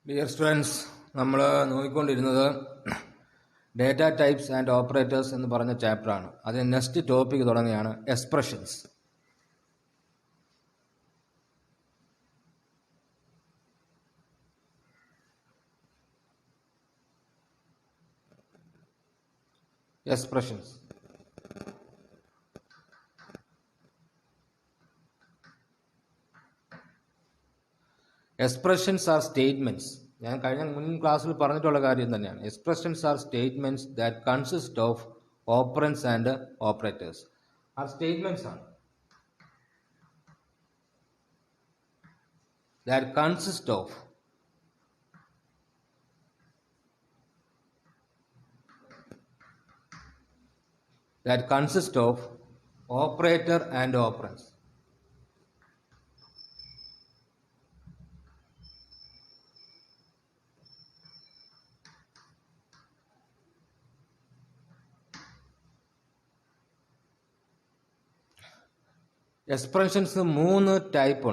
Dear students, നമ്മൾ നോക്കിക്കൊണ്ടിരുന്നത് data types and operators എന്ന് പറഞ്ഞ ചാപ്റ്ററാണ്. അതിന് നെക്സ്റ്റ് ടോപ്പിക് തുടങ്ങിയാണ് expressions. Expressions. Expressions are statements. ഞാൻ കഴിഞ്ഞ മുൻ ക്ലാസ്സിൽ പറഞ്ഞിട്ടുള്ള കാര്യം തന്നെയാണ്. Expressions are statements that consist of operands and operators. Are statements ആണ് that consist of operator and operands. Expressions മൂന്ന് ടൈപ്പ്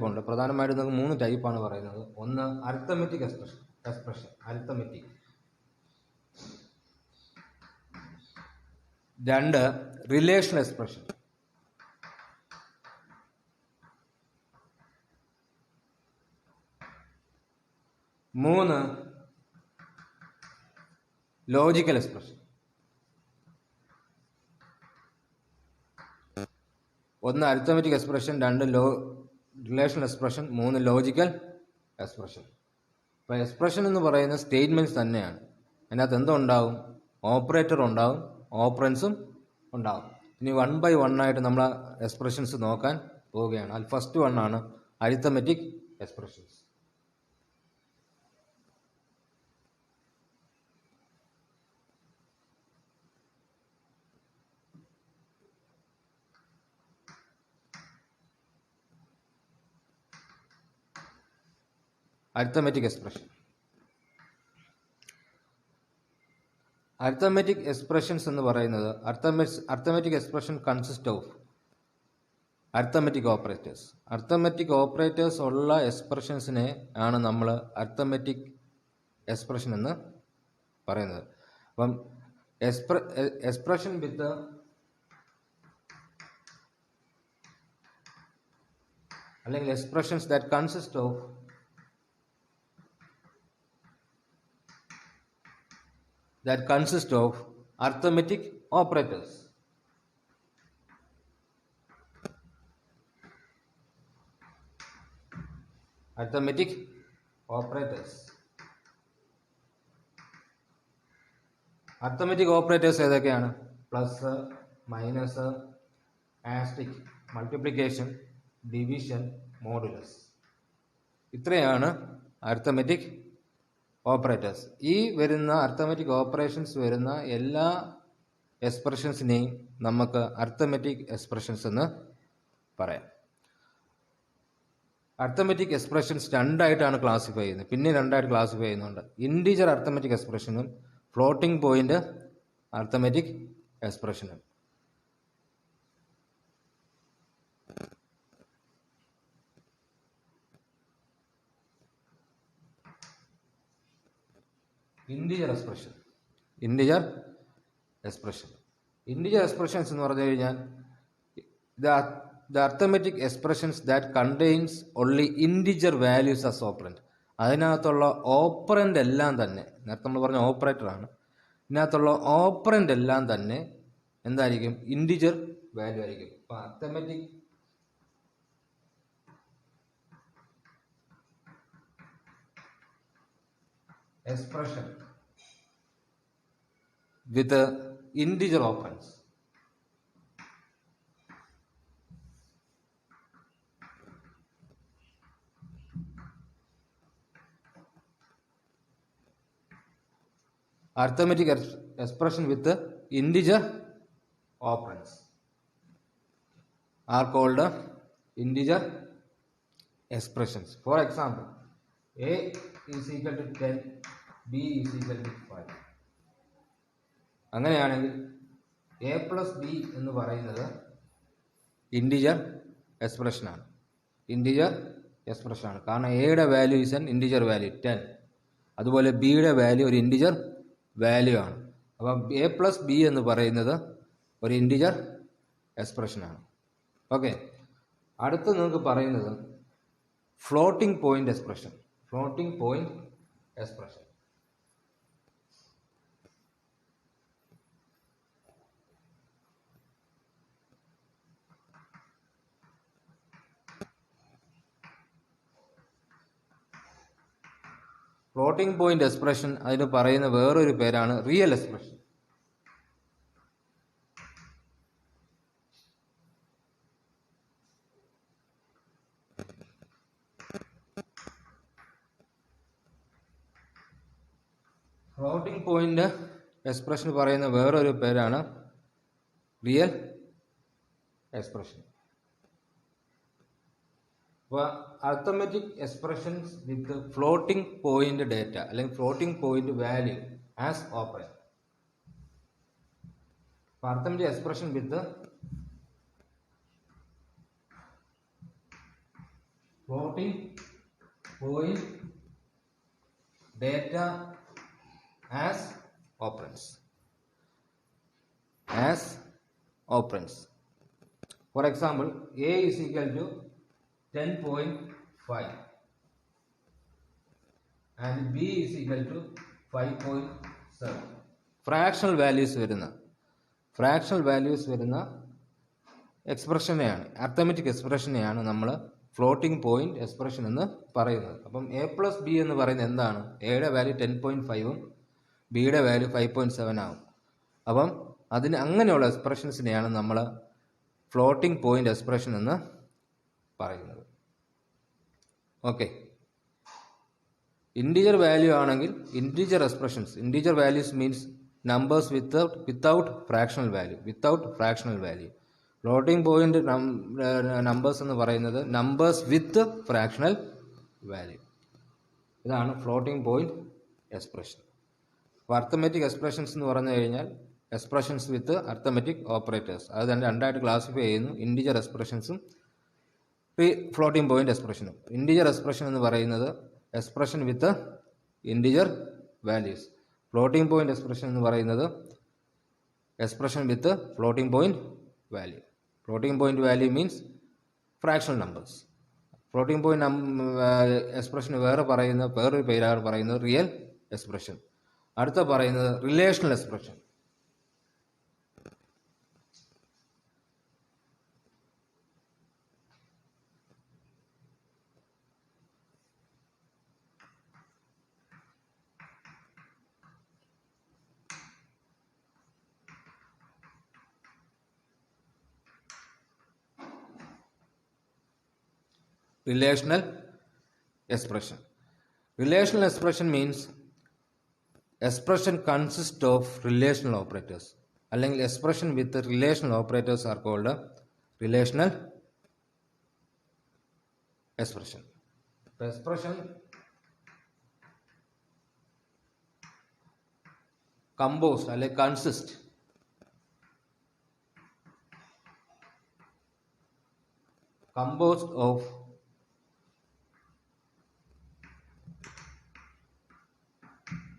ഉണ്ട്. പ്രധാനമായിട്ടും നമുക്ക് 3 ടൈപ്പാണ് പറയുന്നത്. ഒന്ന് അരിത്തമെറ്റിക് എക്സ്പ്രഷൻ. രണ്ട് റിലേഷണൽ എക്സ്പ്രഷൻ. മൂന്ന് ലോജിക്കൽ എക്സ്പ്രഷൻ. ഒന്ന് അരിത്തമെറ്റിക് എക്സ്പ്രഷൻ, രണ്ട് റിലേഷണൽ എക്സ്പ്രഷൻ, മൂന്ന് ലോജിക്കൽ എക്സ്പ്രഷൻ. അപ്പോൾ എക്സ്പ്രഷൻ എന്ന് പറയുന്ന സ്റ്റേറ്റ്മെന്റ്സ് തന്നെയാണ്. അതിനകത്ത് എന്തുണ്ടാവും? ഓപ്പറേറ്റർ ഉണ്ടാവും, ഓപ്പറൻസും ഉണ്ടാവും. ഇനി 1 by 1 ആയിട്ട് നമ്മൾ എക്സ്പ്രഷൻസ് നോക്കാൻ പോവുകയാണ്. അതിൽ ഫസ്റ്റ് വൺ ആണ് arithmetic expressions. Arithmetic expression. Arithmetic expressions എന്ന് പറയുന്നത് arithmetic expression consist of arithmetic operators. Arithmetic operators ഉള്ള എക്സ്പ്രഷൻസിനെ ആണ് നമ്മൾ അരിത്തമെറ്റിക് എക്സ്പ്രഷൻ എന്ന് പറയുന്നത്. അപ്പം എക്സ്പ്രഷൻ വിത്ത് അല്ലെങ്കിൽ expressions that consist of arithmetic operators. Arithmetic operators ഏതൊക്കെയാണ്? Plus, minus, asterisk, multiplication, division, modulus. ഇത്രയാണ് അരിത്തമെറ്റിക് ഓപ്പറേറ്റേഴ്സ്. ഈ വരുന്ന അരിത്തമെറ്റിക് ഓപ്പറേഷൻസ് വരുന്ന എല്ലാ എക്സ്പ്രഷൻസിനെയും നമുക്ക് അരിത്തമെറ്റിക് എക്സ്പ്രഷൻസ് എന്ന് പറയാം. അരിത്തമെറ്റിക് എക്സ്പ്രഷൻസ് രണ്ടായിട്ടാണ് ക്ലാസിഫൈ ചെയ്യുന്നത്. പിന്നെ രണ്ടായിട്ട് ക്ലാസിഫൈ ചെയ്യുന്നുണ്ട്. ഇൻഡിജർ അരിത്തമെറ്റിക് എക്സ്പ്രഷനും ഫ്ലോട്ടിംഗ് പോയിന്റ് അരിത്തമെറ്റിക് എക്സ്പ്രഷനും. ഇൻഡിജർ എക്സ്പ്രഷൻസ് എന്ന് പറഞ്ഞു കഴിഞ്ഞാൽ the arithmetic expressions that contains only integer values as operand. അതിനകത്തുള്ള ഓപ്പറൻ്റ് എല്ലാം തന്നെ, നേരത്തെ നമ്മൾ പറഞ്ഞ ഓപ്പറേറ്റർ ആണ്, ഇതിനകത്തുള്ള ഓപ്പറൻ്റ് എല്ലാം തന്നെ എന്തായിരിക്കും? ഇൻഡിജർ വാല്യൂ ആയിരിക്കും. അപ്പോൾ arithmetic expression with integer operands. Arithmetic expression with integer operands are called integer expressions. For example, a is equal to 10, b is equal to 5. അങ്ങനെയാണെങ്കിൽ a plus b എന്ന് പറയുന്നത് ഇൻഡിജർ എക്സ്പ്രഷനാണ്. ഇൻഡിജർ എക്സ്പ്രഷനാണ്. കാരണം എയുടെ value is N integer value 10, അതുപോലെ ബിയുടെ value ഒരു integer value ആണ്. അപ്പം എ പ്ലസ് ബി എന്ന് പറയുന്നത് ഒരു ഇൻറ്റിജർ എക്സ്പ്രഷനാണ്. ഓക്കെ, അടുത്ത് നിങ്ങൾക്ക് പറയുന്നത് floating point expression. Floating point expression floating point expression അതിന് പറയുന്ന വേറൊരു പേരാണ് real expression. Floating point expression പറയുന്ന വേറൊരു പേരാണ് റിയൽ എക്സ്പ്രഷൻ. അപ്പോൾ അർത്തമെറ്റിക് എക്സ്പ്രഷൻസ് വിത്ത് ഫ്ലോട്ടിംഗ് പോയിന്റ് ഡേറ്റ അല്ലെങ്കിൽ floating point value as operate. Arithmetic expression with floating point data as operands. For example, a is equal to 10.5 and b is equal to 5.7. Fractional values വരുന്ന എക്സ്പ്രഷനെയാണ്, arithmetic എക്സ്പ്രഷനെയാണ് നമ്മൾ floating point expression എന്ന് പറയുന്നത്. അപ്പം A plus B എന്ന് പറയുന്നത് എന്താണ്? എയുടെ value 10.5ഉം ബിയുടെ വാല്യൂ 5.7 ആവും. അപ്പം അങ്ങനെയുള്ള എക്സ്പ്രഷൻസിനെയാണ് നമ്മൾ ഫ്ലോട്ടിംഗ് പോയിന്റ് എക്സ്പ്രഷൻ എന്ന് പറയുന്നത്. ഓക്കെ, ഇൻറ്റിജർ വാല്യൂ ആണെങ്കിൽ integer values means numbers without fractional value. Floating point numbers എന്ന് പറയുന്നത് നമ്പേഴ്സ് വിത്ത് ഫ്രാക്ഷണൽ വാല്യൂ. ഇതാണ് floating point expression. Arithmetic expressions എന്ന് പറഞ്ഞു കഴിഞ്ഞാൽ എക്സ്പ്രഷൻസ് വിത്ത് അർത്തമെറ്റിക് ഓപ്പറേറ്റേഴ്സ്. അത് തന്നെ രണ്ടായിട്ട് ക്ലാസിഫൈ ചെയ്യുന്നു, ഇൻറ്റിജർ എക്സ്പ്രഷൻസും ഫ്ലോട്ടിംഗ് പോയിന്റ് എക്സ്പ്രഷനും. ഇൻറ്റിജർ എക്സ്പ്രഷൻ എന്ന് പറയുന്നത് expression with integer values. Floating point expression എന്ന് പറയുന്നത് expression with floating point value. Floating point value means fractional numbers. Floating point എക്സ്പ്രഷന് വേറൊരു പേരാണ് പറയുന്നത് റിയൽ എക്സ്പ്രഷൻ. അടുത്ത പറയുന്നത് relational expression. Relational expression means expression consists of relational operators. അല്ലെങ്കിൽ expression with relational operators are called relational expression. Expression composed അല്ലെങ്കിൽ consist of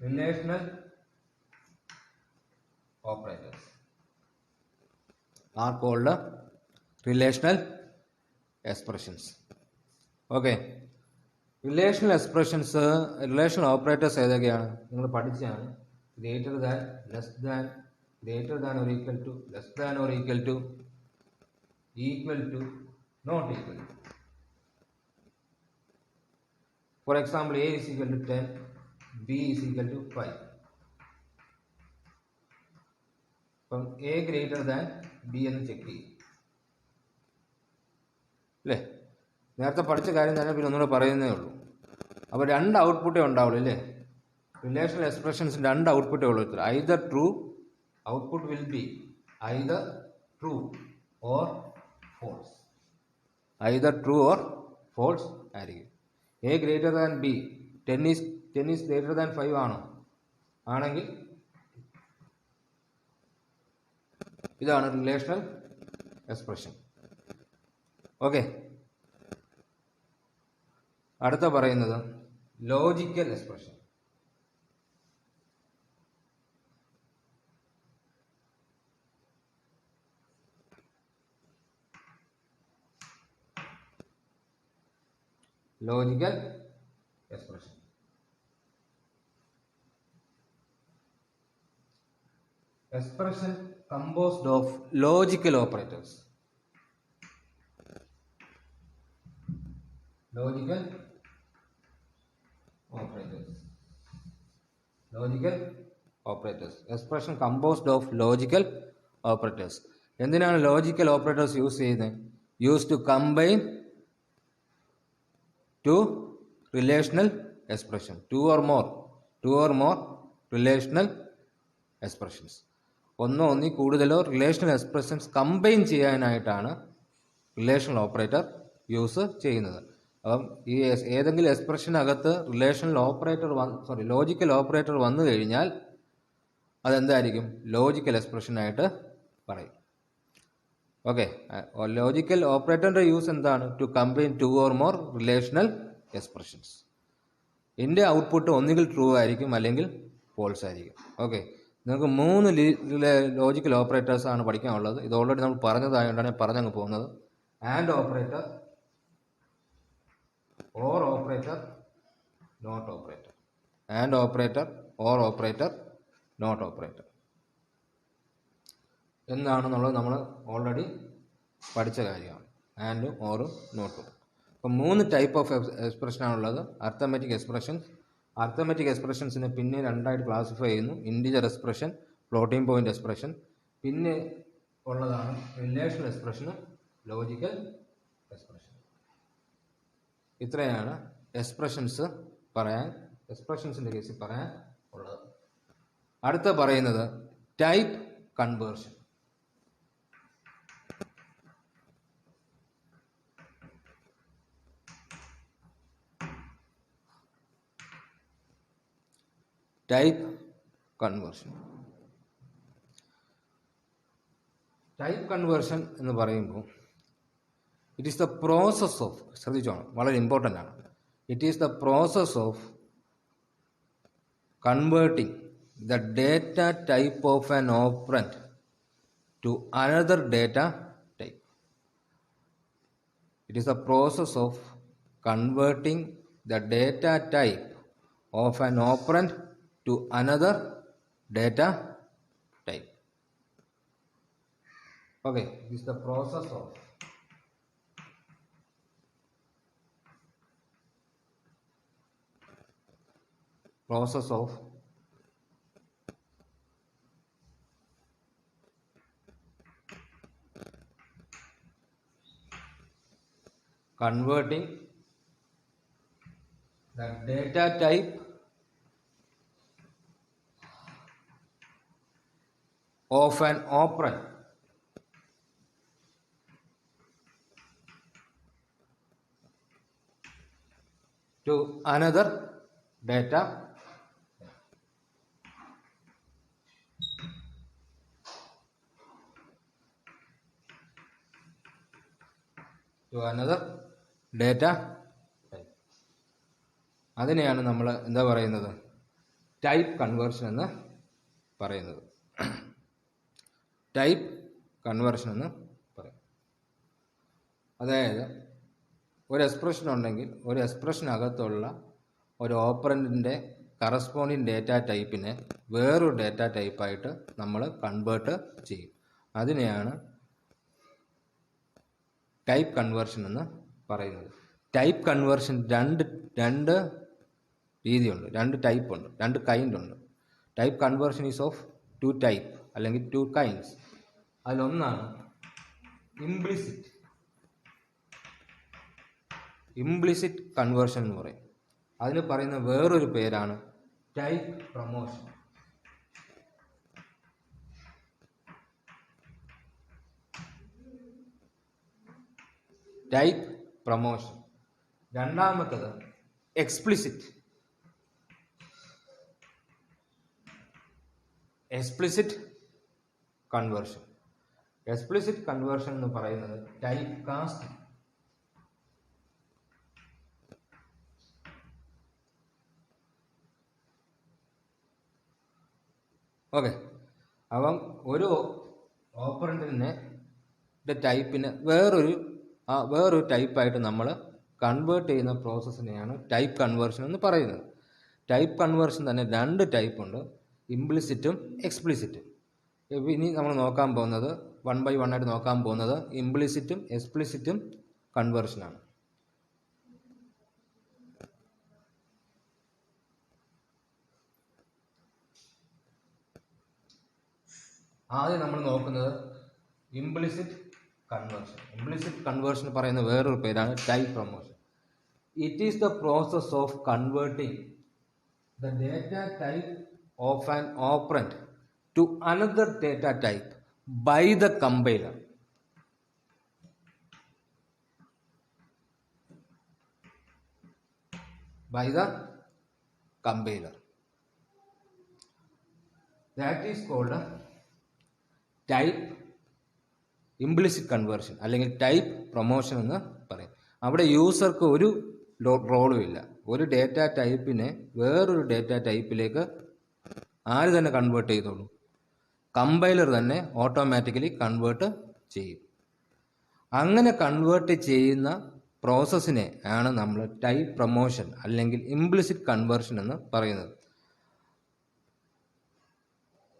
relational operators are called relational expressions. Okay, relational operators ഏതൊക്കെയാണ് നിങ്ങൾ പഠിച്ചതാണ്? greater than, less than, greater than or equal to, less than or equal to, equal to, not equal to. For example, a is equal to 10, b is equal to 5. അപ്പം A greater than B എന്ന് check ചെയ്യും അല്ലേ? നേരത്തെ പഠിച്ച കാര്യം തന്നെ പിന്നെ ഒന്നുകൂടെ പറയുന്നേ ഉള്ളൂ. അപ്പോൾ രണ്ട് ഔട്ട്പുട്ടേ ഉണ്ടാവുള്ളൂ അല്ലേ? റിലേഷണൽ എക്സ്പ്രഷൻസിന് രണ്ട് ഔട്ട്പുട്ടേ ഉള്ളൂ. Either true, output will be either true or false. Either true or false ആയിരിക്കും. A greater than B, 10 is greater than 5 ആണോ? ആണെങ്കിൽ ഇതാണ് റിലേഷണൽ എക്സ്പ്രഷൻ. ഓക്കെ, അടുത്ത പറയുന്നത് logical expression. Logical expression. Expression composed of logical operators. Logical operators. Logical operators. Expression composed of logical operators. എന്തിനാണ് logical operators use ചെയ്യുന്നത്? Use to combine two relational expression. Two or more relational expressions. ഒന്നോ ഒന്നിൽ കൂടുതലോ relational expressions combine ചെയ്യാനായിട്ടാണ് relational operator use ചെയ്യുന്നത്. അപ്പം ഈ ഏതെങ്കിലും എക്സ്പ്രഷനകത്ത് ലോജിക്കൽ ഓപ്പറേറ്റർ വന്നു കഴിഞ്ഞാൽ അതെന്തായിരിക്കും? ലോജിക്കൽ എക്സ്പ്രഷനായിട്ട് പറയും. ഓക്കെ, ലോജിക്കൽ ഓപ്പറേറ്ററിൻ്റെ യൂസ് എന്താണ്? To combine two or more relational expressions. ഇതിൻ്റെ ഔട്ട്പുട്ട് ഒന്നുകിൽ ട്രൂ ആയിരിക്കും അല്ലെങ്കിൽ ഫോൾസ് ആയിരിക്കും. ഓക്കെ, നിങ്ങൾക്ക് 3 ലോജിക്കൽ ഓപ്പറേറ്റേഴ്സ് ആണ് പഠിക്കാനുള്ളത്. ഇത് ഓൾറെഡി നമ്മൾ പറഞ്ഞതായതുകൊണ്ടാണ് പറഞ്ഞങ്ങ് പോകുന്നത്. And operator, or operator, not operator. And operator, or operator, not operator എന്നാണെന്നുള്ളത് നമ്മൾ ഓൾറെഡി പഠിച്ച കാര്യമാണ്. ആൻഡും ഓറും നോട്ടും. അപ്പം 3 ടൈപ്പ് ഓഫ് എക്സ്പ്രഷനാണുള്ളത്. Arithmetic expressions. അർത്ഥമെറ്റിക് എക്സ്പ്രഷൻസിനെ പിന്നെ 2ആയിട്ട് ക്ലാസിഫൈ ചെയ്യുന്നു. Integer expression, floating point expression. പിന്നെ ഉള്ളതാണ് റിലേഷണൽ എക്സ്പ്രഷനും ലോജിക്കൽ എക്സ്പ്രഷൻ. ഇത്രയാണ് എക്സ്പ്രഷൻസിൻ്റെ കേസിൽ പറയാൻ ഉള്ളത്. അടുത്ത പറയുന്നത് type conversion. Type conversion. Type conversion എന്ന് പറയുമ്പോൾ it is the process of, ശ്രദ്ധിച്ചോണം, വളരെ ഇമ്പോർട്ടൻ്റ് ആണ്. It is the process of converting the data type of an operand to another data type. It is the process of converting the data type of an operand to another data type. Okay, this is the process of converting the data type of an operand to another data type. അതിനെയാണ് നമ്മൾ എന്താ പറയുന്നത്? Type conversion എന്ന് പറയുന്നത്. Type conversion എന്ന് പറയും. അതായത് ഒരു എക്സ്പ്രഷൻ ഉണ്ടെങ്കിൽ ഒരു എക്സ്പ്രഷനകത്തുള്ള ഒരു ഓപ്പറൻറ്റിൻ്റെ കറസ്പോണ്ടിങ് ഡേറ്റ ടൈപ്പിനെ വേറൊരു ഡേറ്റ ടൈപ്പായിട്ട് നമ്മൾ കൺവേർട്ട് ചെയ്യും. അതിനെയാണ് ടൈപ്പ് കൺവേർഷൻ എന്ന് പറയുന്നത്. ടൈപ്പ് കൺവേർഷൻ രണ്ട് രീതിയുണ്ട്, 2 ടൈപ്പ് ഉണ്ട്, 2 കൈൻഡ് ഉണ്ട്. Type conversion is of 2 type അല്ലെങ്കിൽ 2 കൈൻഡ്സ്. അതിലൊന്നാണ് ഇംപ്ലിസിറ്റ് കൺവേർഷൻ എന്ന് പറയും. അതിന് പറയുന്ന വേറൊരു പേരാണ് ടൈപ്പ് പ്രൊമോഷൻ. Type promotion. രണ്ടാമത്തത് എക്സ്പ്ലിസിറ്റ് കൺവേർഷൻ. എക്സ്പ്ലിസിറ്റ് കൺവേർഷൻ എന്ന് പറയുന്നത് ടൈപ്പ് കാസ്റ്റ്. ഓക്കെ. അപ്പം ഒരു ഓപ്പറൻറ്റിനെ ടൈപ്പിന് വേറൊരു ടൈപ്പായിട്ട് നമ്മൾ കൺവേർട്ട് ചെയ്യുന്ന പ്രോസസ്സിനെയാണ് ടൈപ്പ് കൺവേർഷൻ എന്ന് പറയുന്നത്. ടൈപ്പ് കൺവേർഷൻ തന്നെ 2 ടൈപ്പ് ഉണ്ട്, ഇംപ്ലിസിറ്റും എക്സ്പ്ലിസിറ്റും. ഇനി നമ്മൾ നോക്കാൻ പോകുന്നത് 1 by 1 ആയിട്ട് നോക്കാൻ പോകുന്നത് ഇംപ്ലിസിറ്റും എക്സ്പ്ലിസിറ്റും കൺവേർഷനാണ്. ആദ്യം നമ്മൾ നോക്കുന്നത് ഇംപ്ലിസിറ്റ് കൺവേർഷൻ. ഇംപ്ലിസിറ്റ് കൺവേർഷൻ പറയുന്ന വേറൊരു പേരാണ് type promotion. It is the process of converting the data type of an operand to another data type by the compiler. That is called type implicit conversion അല്ലെങ്കിൽ type promotion എന്ന് പറയും. അവിടെ യൂസർക്ക് ഒരു റോളും ഇല്ല. ഒരു ഡേറ്റ ടൈപ്പിനെ വേറൊരു ഡേറ്റ ടൈപ്പിലേക്ക് ആര് തന്നെ കൺവേർട്ട് ചെയ്തോളൂ, കമ്പൈലർ തന്നെ ഓട്ടോമാറ്റിക്കലി കൺവേർട്ട് ചെയ്യും. അങ്ങനെ കൺവേർട്ട് ചെയ്യുന്ന പ്രോസസ്സിനെ ആണ് നമ്മൾ ടൈപ്പ് പ്രൊമോഷൻ അല്ലെങ്കിൽ ഇംപ്ലിസിറ്റ് കൺവേർഷൻ എന്ന് പറയുന്നത്.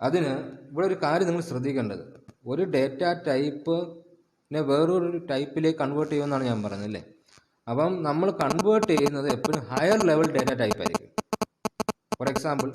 അതിന് ഇവിടെ ഒരു കാര്യം നിങ്ങൾ ശ്രദ്ധിക്കേണ്ടത്, ഒരു ഡേറ്റ ടൈപ്പിനെ വേറൊരു ടൈപ്പിലേക്ക് കൺവേർട്ട് ചെയ്യുമെന്നാണ് ഞാൻ പറഞ്ഞത് അല്ലേ. അപ്പം നമ്മൾ കൺവേർട്ട് ചെയ്യുന്നത് എപ്പോഴും ഹയർ ലെവൽ ഡേറ്റ ടൈപ്പ് ആയിരിക്കും. For example